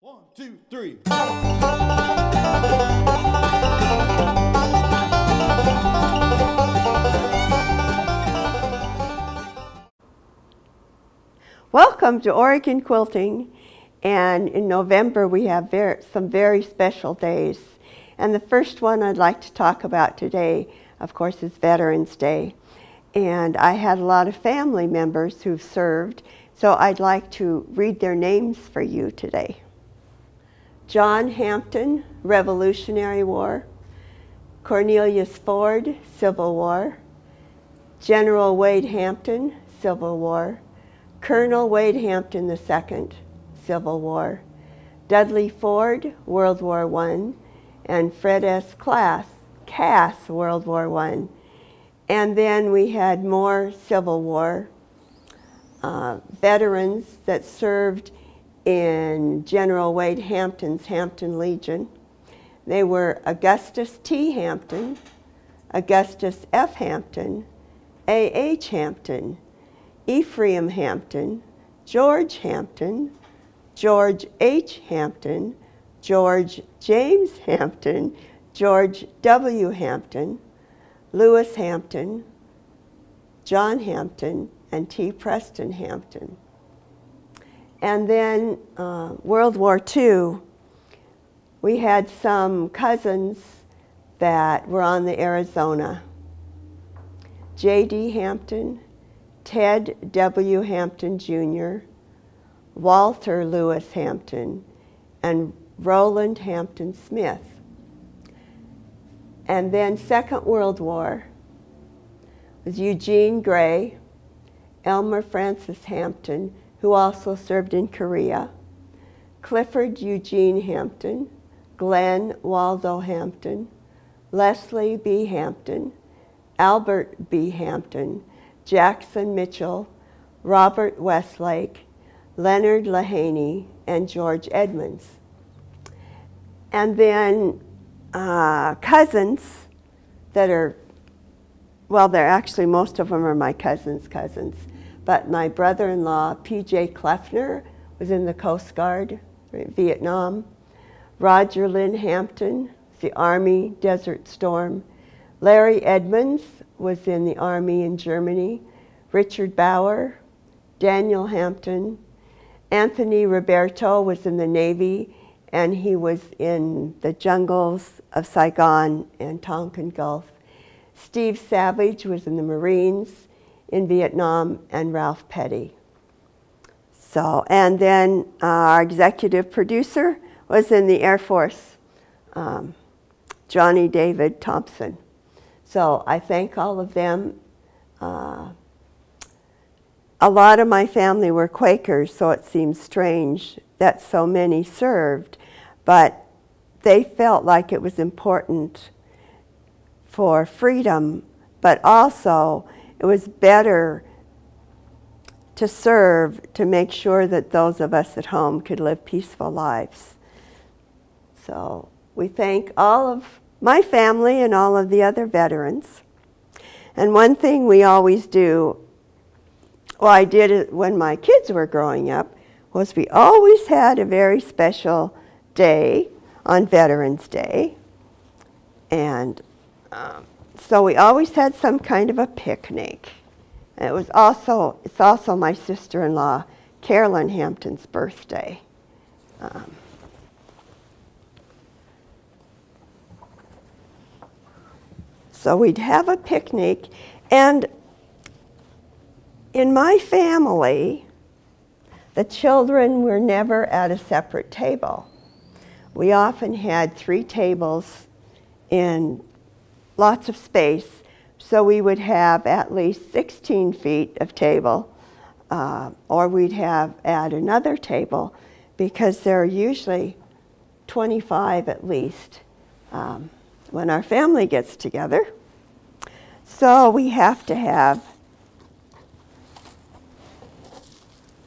1, 2, 3. Welcome to Oregon Quilting, and in November we have some very special days. And the first one I'd like to talk about today, of course, is Veterans Day. And I had a lot of family members who've served, so I'd like to read their names for you today. John Hampton, Revolutionary War. Cornelius Ford, Civil War. General Wade Hampton, Civil War. Colonel Wade Hampton II, Civil War. Dudley Ford, World War I. And Fred S. Cass, World War I. And then we had more Civil War veterans that served in General Wade Hampton's Hampton Legion. They were Augustus T. Hampton, Augustus F. Hampton, A. H. Hampton, Ephraim Hampton, George Hampton, George H. Hampton, George James Hampton, George W. Hampton, Lewis Hampton, John Hampton, and T. Preston Hampton. And then World War II, we had some cousins that were on the Arizona. J.D. Hampton, Ted W. Hampton Jr., Walter Lewis Hampton, and Roland Hampton Smith. And then Second World War was Eugene Gray, Elmer Francis Hampton, who also served in Korea, Clifford Eugene Hampton, Glenn Waldo Hampton, Leslie B. Hampton, Albert B. Hampton, Jackson Mitchell, Robert Westlake, Leonard Lahaney, and George Edmonds. And then cousins that are, well, they're actually, most of them are my cousins' cousins. But my brother-in-law, P.J. Kleffner, was in the Coast Guard, Vietnam. Roger Lynn Hampton, the Army, Desert Storm. Larry Edmonds was in the Army in Germany. Richard Bauer, Daniel Hampton. Anthony Roberto was in the Navy, and he was in the jungles of Saigon and Tonkin Gulf. Steve Savage was in the Marines in Vietnam, and Ralph Petty. So, and then our executive producer was in the Air Force, Johnny David Thompson. So I thank all of them. A lot of my family were Quakers, so it seems strange that so many served, but they felt like it was important for freedom, but also it was better to serve to make sure that those of us at home could live peaceful lives. So we thank all of my family and all of the other veterans. And one thing we always do, well, I did it when my kids were growing up, was we always had a very special day on Veterans Day. And so we always had some kind of a picnic. And it's also my sister-in-law, Carolyn Hampton's birthday. So we'd have a picnic, and in my family, the children were never at a separate table. We often had 3 tables in lots of space, so we would have at least 16 feet of table, or we'd add another table, because there are usually 25 at least when our family gets together. So we have to have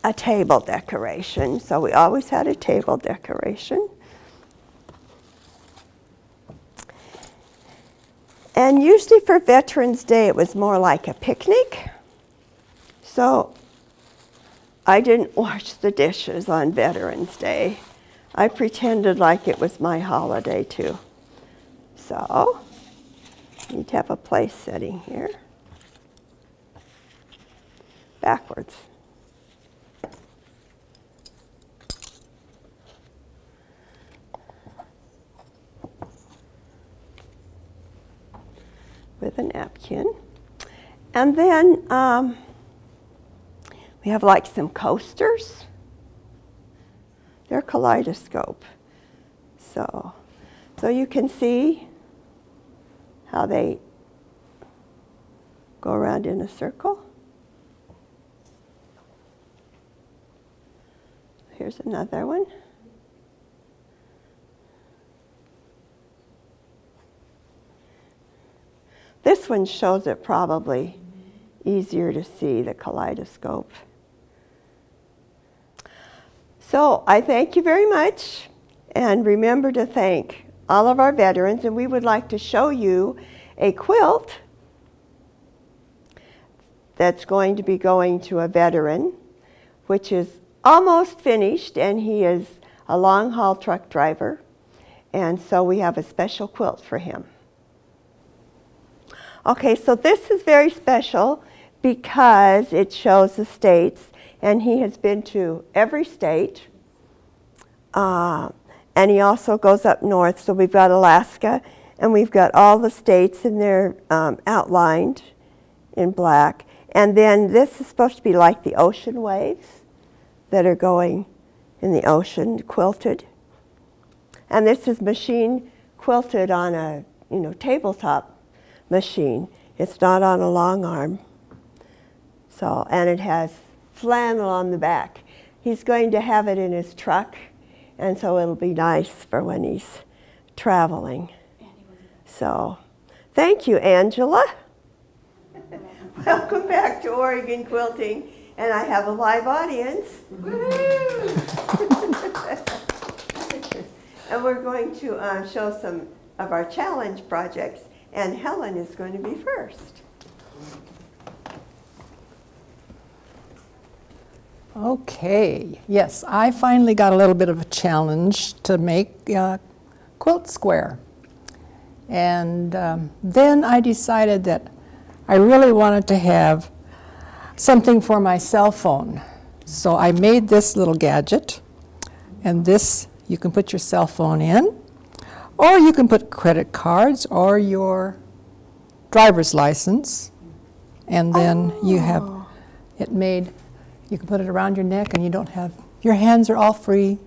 a table decoration, so we always had a table decoration. And usually for Veterans Day, it was more like a picnic. So I didn't wash the dishes on Veterans Day. I pretended like it was my holiday too. So, I need to have a place setting here. Backwards. With a napkin. And then we have like some coasters. They're kaleidoscope. So you can see how they go around in a circle. Here's another one. This one shows it probably easier to see, the kaleidoscope. So I thank you very much, and remember to thank all of our veterans, and we would like to show you a quilt that's going to be going to a veteran, which is almost finished, and he is a long haul truck driver, and so we have a special quilt for him. Okay, so this is very special because it shows the states, and he has been to every state, and he also goes up north. So we've got Alaska, and we've got all the states, and they're outlined in black. And then this is supposed to be like the ocean waves that are going in the ocean, quilted. And this is machine quilted on a tabletop machine. It's not on a long arm. So, and it has flannel on the back. He's going to have it in his truck, and so it'll be nice for when he's traveling. So, thank you, Angela. Welcome back to Oregon Quilting, and I have a live audience. And we're going to show some of our challenge projects, and Helen is going to be first. Okay, yes, I finally got a little bit of a challenge to make a quilt square. And then I decided that I really wanted to have something for my cell phone. So I made this little gadget, and this you can put your cell phone in, or you can put credit cards or your driver's license, and then you have it made. You can put it around your neck, and you don't have, your hands are all free.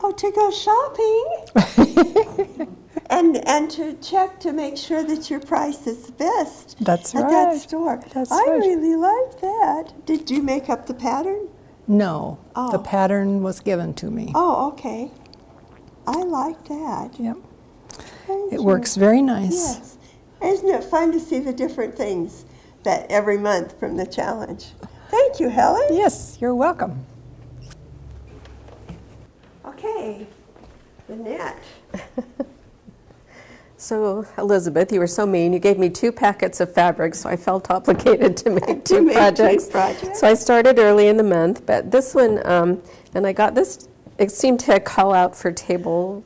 Oh, to go shopping. and to check to make sure that your price is the best. That's right. At that store. That's I right. really like that. Did you make up the pattern? No, Oh. the pattern was given to me. Oh, okay. I like that. Yep. Thank It you. works very nice. Yes. Isn't it fun to see the different things that every month from the challenge? Thank you, Helen. Yes, you're welcome. Okay, Lynette. So, Elizabeth, you were so mean. You gave me 2 packets of fabric, so I felt obligated to make two projects. So I started early in the month, but this one, and I got this, it seemed to call out for table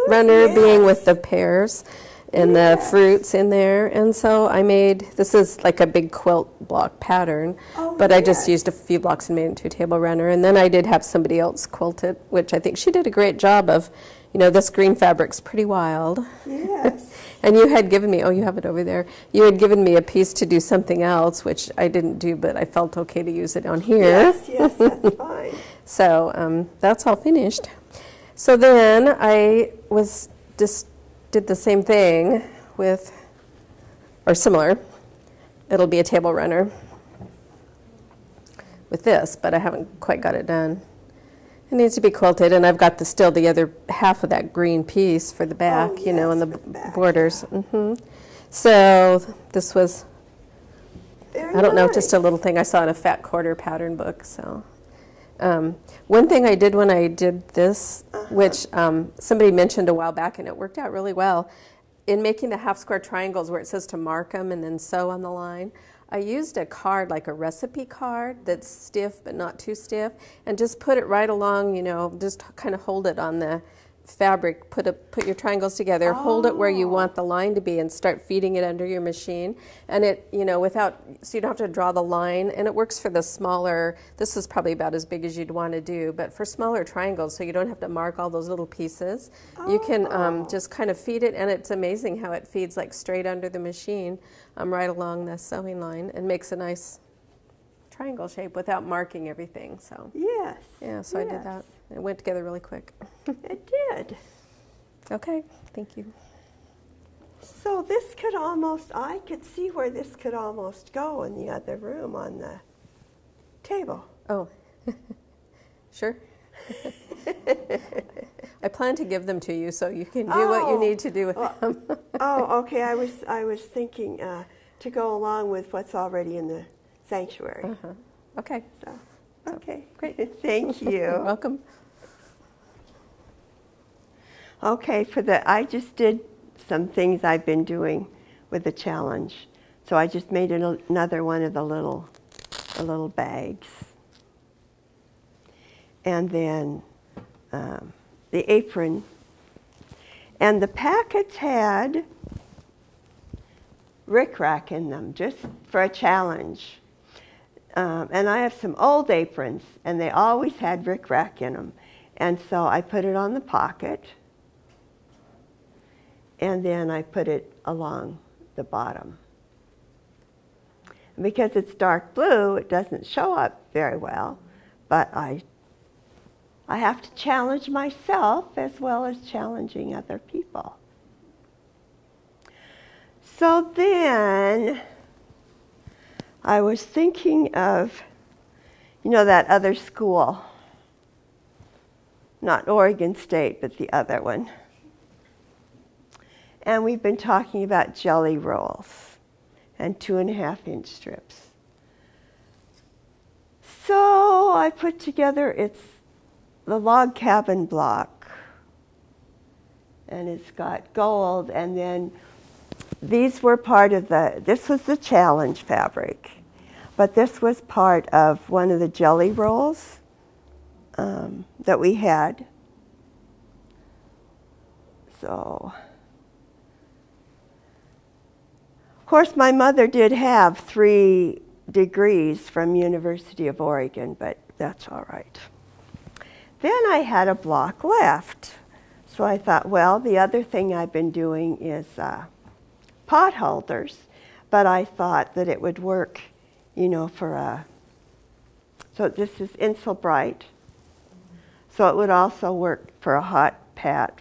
runner, being with the pears and the fruits in there. And so I made, this is like a big quilt block pattern, but I just used a few blocks and made it into a table runner. And then I did have somebody else quilt it, which I think she did a great job of. You know, this green fabric's pretty wild. Yes. And you had given me, oh, you have it over there. You had given me a piece to do something else, which I didn't do, but I felt okay to use it on here. Yes, that's fine. So that's all finished. So then I was just did the same thing with, or similar. It'll be a table runner with this, but I haven't quite got it done. It needs to be quilted, and I've got still the other half of that green piece for the back, you know, and the borders. So this was, I don't know, just a little thing I saw in a fat quarter pattern book. So one thing I did when I did this, which somebody mentioned a while back, and it worked out really well, in making the half square triangles where it says to mark them and then sew on the line, I used a card, like a recipe card that's stiff but not too stiff, and just put it right along, you know, just kind of hold it on the fabric, put your triangles together, hold it where you want the line to be, and start feeding it under your machine. And it, you know, so you don't have to draw the line, and it works for the smaller, this is probably about as big as you'd want to do, but for smaller triangles, so you don't have to mark all those little pieces. You can just kind of feed it, and it's amazing how it feeds like straight under the machine, right along the sewing line, and makes a nice triangle shape without marking everything. So yes, yeah, so yes. I did that. It went together really quick. It did. Okay, thank you. So this could almost, I could see where this could almost go in the other room on the table. Oh, sure. I plan to give them to you so you can do what you need to do with them. Oh, okay. I was thinking to go along with what's already in the sanctuary. Okay. So, okay. Great. Thank you. You're welcome. Okay, I just did some things I've been doing with the challenge. So I just made another one of the little bags. And then the apron. And the packets had rickrack in them, just for a challenge. And I have some old aprons, and they always had rickrack in them. And so I put it on the pocket, and then I put it along the bottom. Because it's dark blue, it doesn't show up very well, but I have to challenge myself as well as challenging other people. So then I was thinking of, you know, that other school, not Oregon State, but the other one. And we've been talking about jelly rolls and 2.5-inch strips. So I put together, it's the log cabin block, and it's got gold, and then these were part of this was the challenge fabric, but this was part of one of the jelly rolls that we had. So, of course, my mother did have 3 degrees from University of Oregon, but that's all right. Then I had a block left. So I thought, well, the other thing I've been doing is pot holders, but I thought that it would work, you know, so this is Insel Bright. So it would also work for a hot pat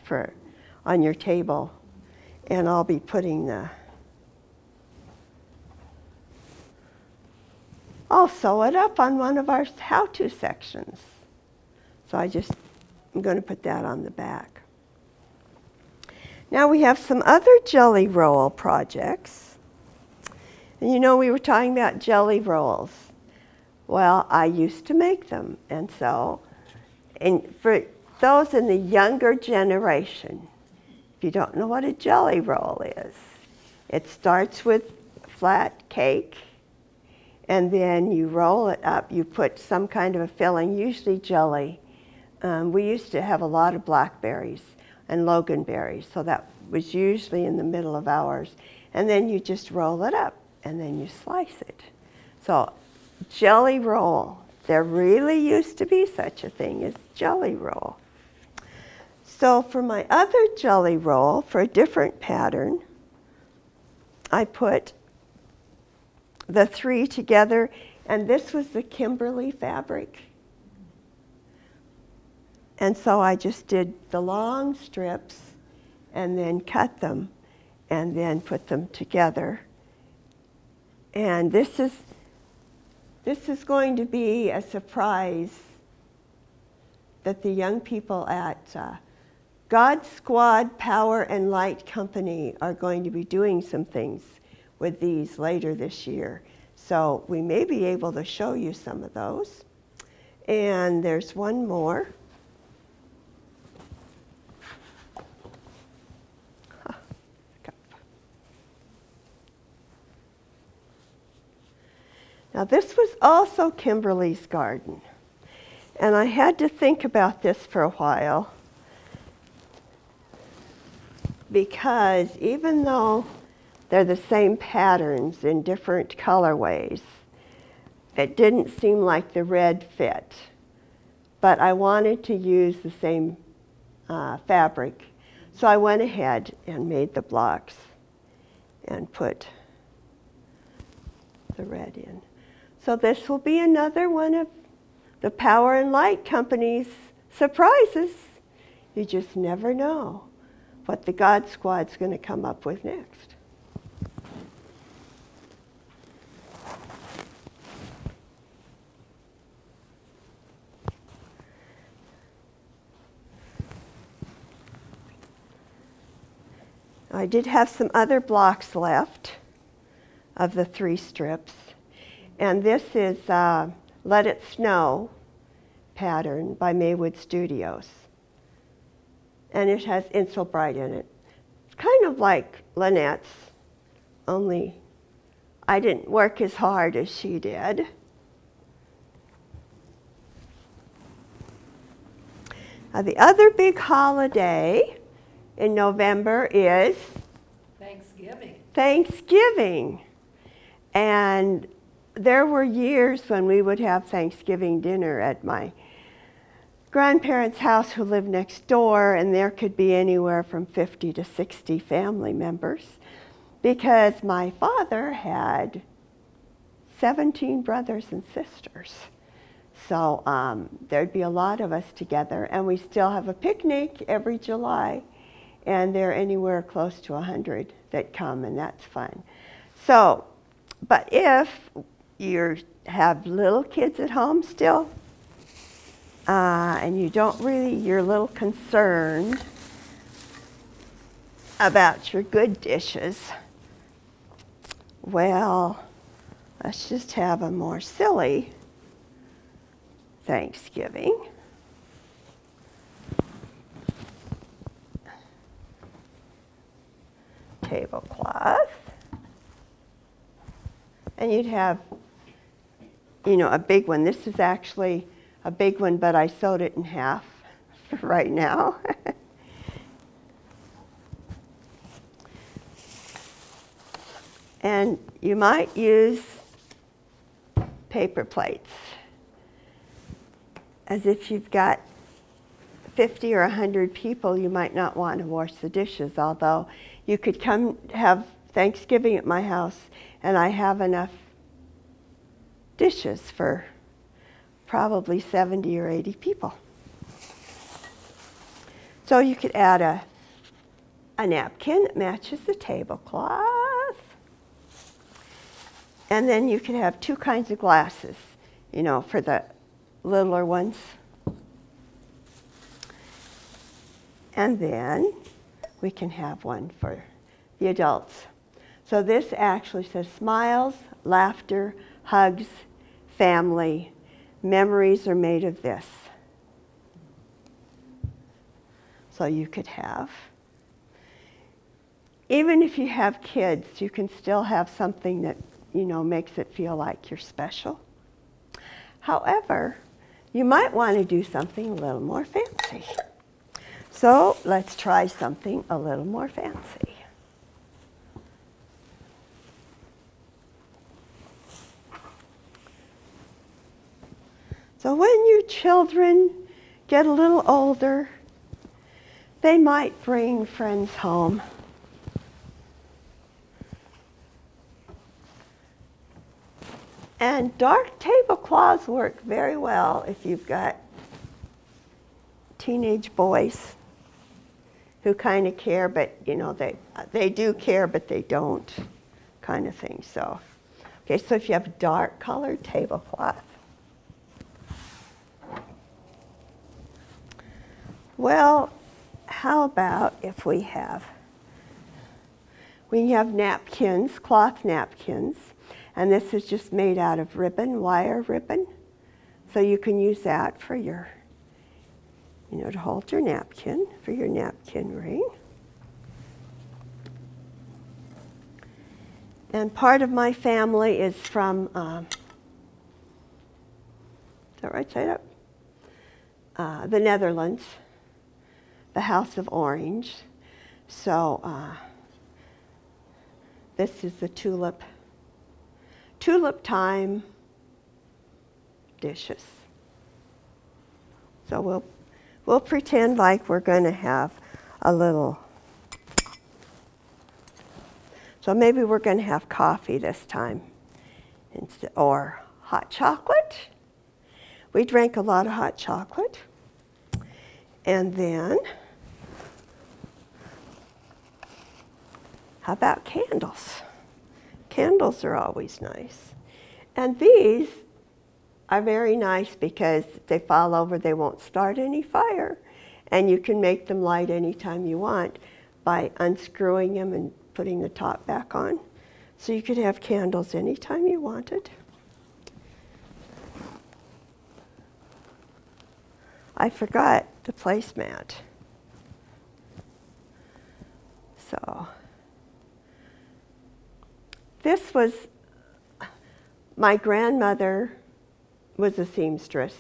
on your table. And I'll be putting I'll sew it up on one of our how-to sections. So I'm going to put that on the back. Now we have some other jelly roll projects. And you know, we were talking about jelly rolls. Well, I used to make them. And so, for those in the younger generation, if you don't know what a jelly roll is, it starts with flat cake, and then you roll it up. You put some kind of a filling, usually jelly. We used to have a lot of blackberries and loganberries, so that was usually in the middle of ours. And then you just roll it up, and then you slice it. So jelly roll, there really used to be such a thing as jelly roll. So for my other jelly roll, for a different pattern, I put the 3 together, and this was the Kimberly fabric. And so I just did the long strips and then cut them and then put them together. And this is going to be a surprise that the young people at God Squad Power and Light Company are going to be doing some things with these later this year. So we may be able to show you some of those. And there's one more. Now this was also Kimberly's garden. And I had to think about this for a while, because even though they're the same patterns in different colorways, it didn't seem like the red fit. But I wanted to use the same fabric, so I went ahead and made the blocks and put the red in. So this will be another one of the Power and Light Company's surprises. You just never know what the God Squad's going to come up with next. I did have some other blocks left of the 3 strips. And this is Let It Snow pattern by Maywood Studios. And it has Insulbright in it. It's kind of like Lynette's, only I didn't work as hard as she did. Now the other big holiday in November is Thanksgiving. Thanksgiving. And there were years when we would have Thanksgiving dinner at my grandparents' house who lived next door, and there could be anywhere from 50 to 60 family members, because my father had 17 brothers and sisters. So there'd be a lot of us together, and we still have a picnic every July, and there are anywhere close to 100 that come, and that's fun. So, but if you have little kids at home still, and you don't really, you're a little concerned about your good dishes, well, let's just have a more silly Thanksgiving. Tablecloth. And you'd have, you know, a big one. This is actually a big one, but I sewed it in half for right now. And you might use paper plates, as if you've got 50 or 100 people, you might not want to wash the dishes, although you could come have Thanksgiving at my house, and I have enough dishes for probably 70 or 80 people. So you could add a napkin that matches the tablecloth. And then you could have 2 kinds of glasses, you know, for the littler ones. And then we can have one for the adults. So this actually says smiles, laughter, hugs, family. Memories are made of this. So you could have, even if you have kids, you can still have something that, you know, makes it feel like you're special. However, you might want to do something a little more fancy. So let's try something a little more fancy. So when your children get a little older, they might bring friends home. And dark tablecloths work very well if you've got teenage boys who kind of care, but you know, they do care, but they don't, kind of thing. So, okay, so if you have a dark colored tablecloth, well, how about if we have napkins, cloth napkins, and this is just made out of ribbon, wire ribbon. So you can use that for your, you know, to hold your napkin, for your napkin ring. And part of my family is from that right side up? The Netherlands, the House of Orange. So this is the tulip time dishes. So we'll pretend like we're going to have a little. So maybe we're going to have coffee this time, instead, or hot chocolate. We drank a lot of hot chocolate. And then, how about candles? Candles are always nice. And these are very nice because if they fall over, they won't start any fire. And you can make them light anytime you want by unscrewing them and putting the top back on. So you could have candles anytime you wanted. I forgot the placemat. So this was, my grandmother was a seamstress.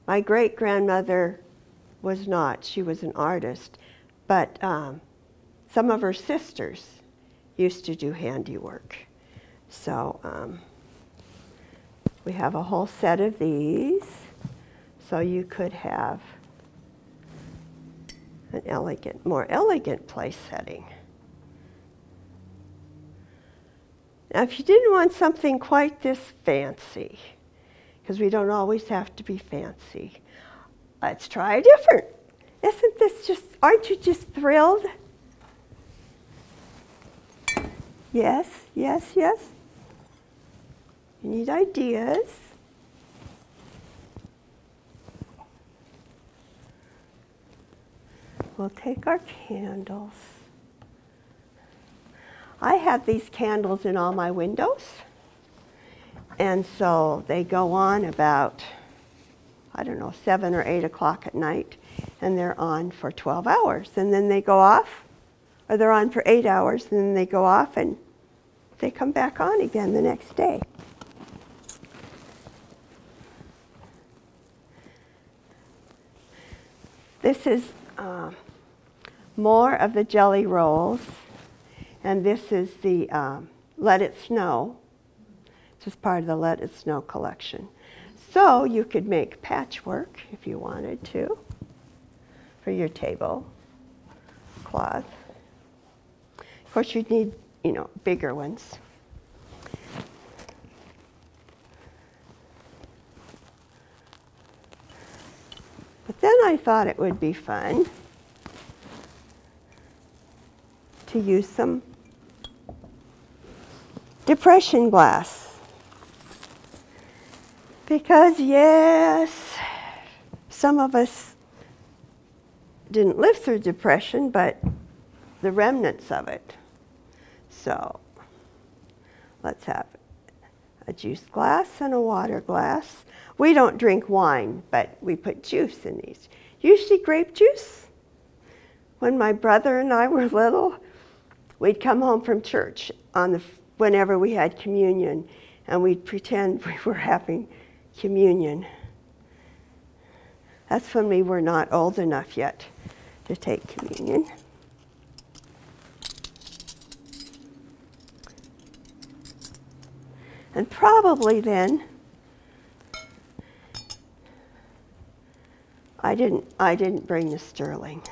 My great-grandmother was not. She was an artist. But some of her sisters used to do handiwork. So we have a whole set of these. So you could have an elegant, more elegant place setting. Now if you didn't want something quite this fancy, because we don't always have to be fancy, let's try different. Isn't this just, aren't you just thrilled? Yes, yes, yes. You need ideas. We'll take our candles. I have these candles in all my windows. And so they go on about, I don't know, 7 or 8 o'clock at night. And they're on for 12 hours. And then they go off. Or they're on for 8 hours. And then they go off and they come back on again the next day. This is more of the jelly rolls, and this is the Let It Snow. This is part of the Let It Snow collection. So you could make patchwork if you wanted to for your table cloth. Of course, you'd need, bigger ones. But then I thought it would be fun to use some depression glass. Because yes, some of us didn't live through depression, but the remnants of it. So let's have a juice glass and a water glass. We don't drink wine, but we put juice in these. Usually grape juice. When my brother and I were little, we'd come home from church whenever we had communion, and we'd pretend we were having communion. That's when we were not old enough yet to take communion. And probably then, I didn't bring the sterling.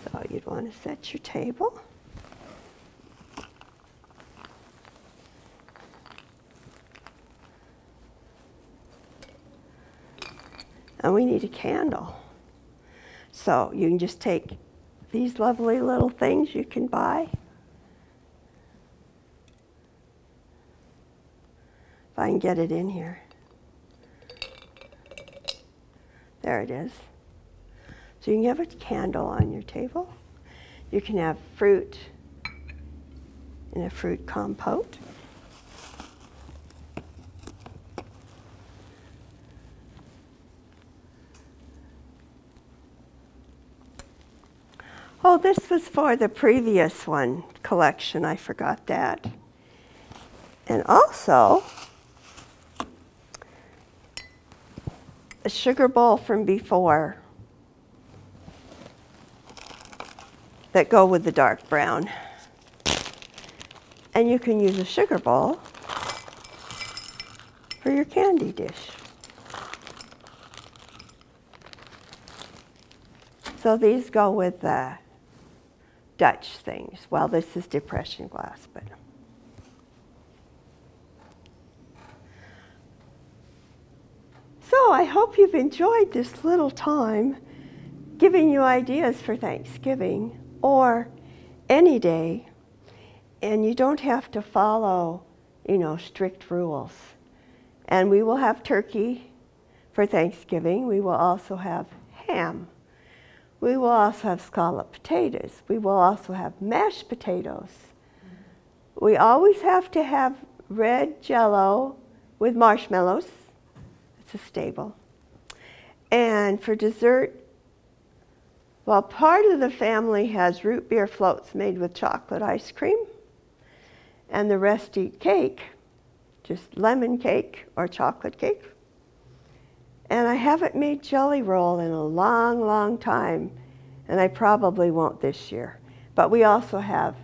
So you'd want to set your table. And we need a candle. So you can just take these lovely little things you can buy. If I can get it in here. There it is. So you can have a candle on your table. You can have fruit in a fruit compote. Oh, this was for the previous one collection. I forgot that. And also, a sugar bowl from before that go with the dark brown. And you can use a sugar bowl for your candy dish. So these go with the Dutch things. Well, this is depression glass, but. So I hope you've enjoyed this little time giving you ideas for Thanksgiving or any day. And you don't have to follow, strict rules. And we will have turkey for Thanksgiving. We will also have ham. We will also have scalloped potatoes. We will also have mashed potatoes. We always have to have red Jell-O with marshmallows. It's a staple. And for dessert, well, part of the family has root beer floats made with chocolate ice cream, and the rest eat cake, just lemon cake or chocolate cake. And I haven't made jelly roll in a long, long time, and I probably won't this year. But we also have,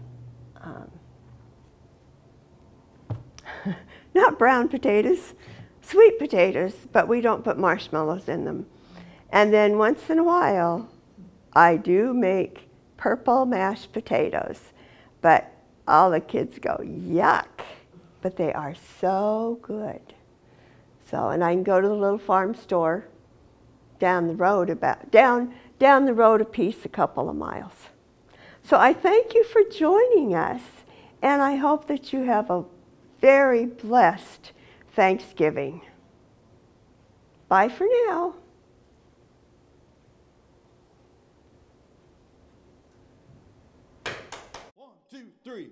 not brown potatoes, sweet potatoes, but we don't put marshmallows in them. And then once in a while, I do make purple mashed potatoes, but all the kids go, yuck, but they are so good. So, and I can go to the little farm store down the road down the road a piece, a couple of miles. So I thank you for joining us, and I hope that you have a very blessed Thanksgiving. Bye for now. 1, 2, 3.